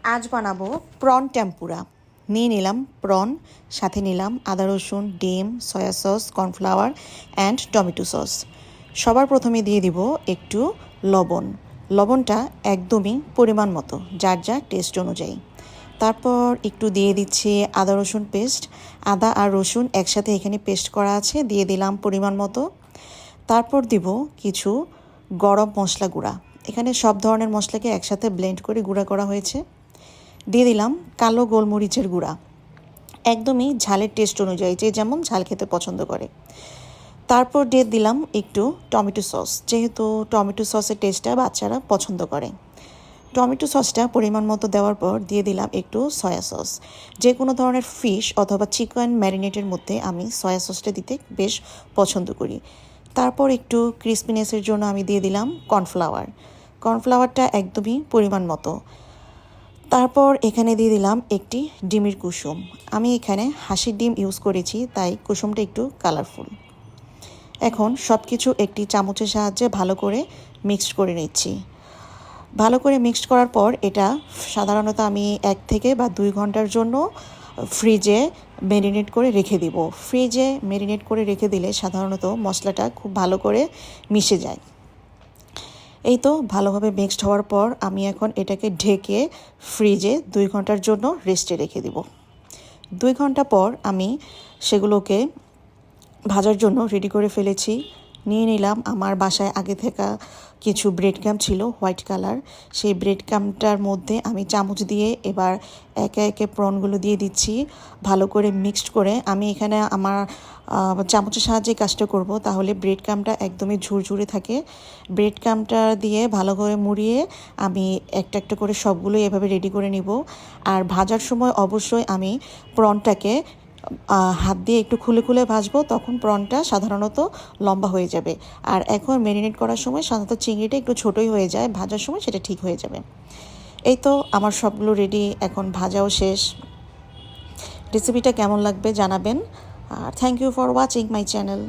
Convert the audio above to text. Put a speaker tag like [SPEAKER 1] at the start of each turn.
[SPEAKER 1] আজ বানাবো prawn tempura. নিয়ে নিলাম প্রন, সাথে নিলাম আদা রসুন, ডিম, soya sauce, cornflour and tomato sauce. সবার প্রথমে দিয়ে দিব একটু লবণ। লবণটা একদমই পরিমাণ মতো, যার যার টেস্ট অনুযায়ী। তারপর একটু দিয়ে দিচ্ছি আদা রসুন পেস্ট। আদা আর রসুন একসাথে এখানে পেস্ট করা আছে, দিয়ে দিলাম পরিমাণ মতো। তারপর দিব কিছু গরম মশলা গুঁড়া। এখানে সব ধরনের মশলাকে একসাথে ব্লেন্ড করে গুঁড়া করা হয়েছে। দিয়ে দিলাম কালো গোলমরিচের গুঁড়া, একদমই ঝালের টেস্ট অনুযায়ী, যে যেমন ঝাল খেতে পছন্দ করে। তারপর দিয়ে দিলাম একটু টমেটো সস, যেহেতু টমেটো সসের টেস্টটা বাচ্চারা পছন্দ করে। টমেটো সসটা পরিমাণ মতো দেওয়ার পর দিয়ে দিলাম একটু সয়া সস। যে কোনো ধরনের ফিশ অথবা চিকেন ম্যারিনেটের মধ্যে আমি সয়া সসটা দিতে বেশ পছন্দ করি। তারপর একটু ক্রিসপিনেসের জন্য আমি দিয়ে দিলাম কর্নফ্লাওয়ার। কর্নফ্লাওয়ারটা একদমই পরিমাণ মতো। তারপর এখানে দিয়ে দিলাম একটি ডিমের কুসুম। আমি এখানে হাঁসের ডিম ইউজ করেছি, তাই কুসুমটা একটু কালারফুল। এখন সব কিছু একটি চামচের সাহায্যে ভালো করে মিক্সড করে নিচ্ছি। ভালো করে মিক্সড করার পর এটা সাধারণত আমি 1 থেকে বা 2 ঘন্টার জন্য ফ্রিজে ম্যারিনেট করে রেখে দিব। ফ্রিজে ম্যারিনেট করে রেখে দিলে সাধারণত মশলাটা খুব ভালো করে মিশে যায়। এই তো ভালোভাবে মিক্সড হওয়ার পর আমি এখন এটাকে ঢেকে ফ্রিজে 2 ঘন্টার জন্য রেস্টে রেখে দিব। 2 ঘন্টা পর আমি সেগুলোকে ভাজার জন্য রেডি করে ফেলেছি। নিয়ে নিলাম আমার বাসায় আগে থাকা কিছু ব্রেড ক্রাম্ব ছিল হোয়াইট কালার। সেই ব্রেড ক্রাম্বটার মধ্যে আমি চামচ দিয়ে এবার একে একে প্রনগুলো দিয়ে দিচ্ছি। ভালো করে মিক্সড করে আমি এখানে আমার চামচের সাহায্যে কাজটা করব, তাহলে ব্রেড ক্রাম্বটা একদমই ঝুরঝুরে থাকে। ব্রেড ক্রাম্বটা দিয়ে ভালো করে মুড়িয়ে আমি একটা একটা করে সবগুলো এভাবে রেডি করে নিব। আর ভাজার সময় অবশ্যই আমি প্রনটাকে হাত দিয়ে একটু খুলে খুলে ভাজবো, তখন প্রনটা সাধারণত লম্বা হয়ে যাবে। আর এখন ম্যারিনেট করার সময় সাধারণত চিংড়িটা একটু ছোটোই হয়ে যায়, ভাজার সময় সেটা ঠিক হয়ে যাবে। এই তো আমার সবগুলো রেডি, এখন ভাজাও শেষ। রেসিপিটা কেমন লাগবে জানাবেন। আর thank you for watching my channel.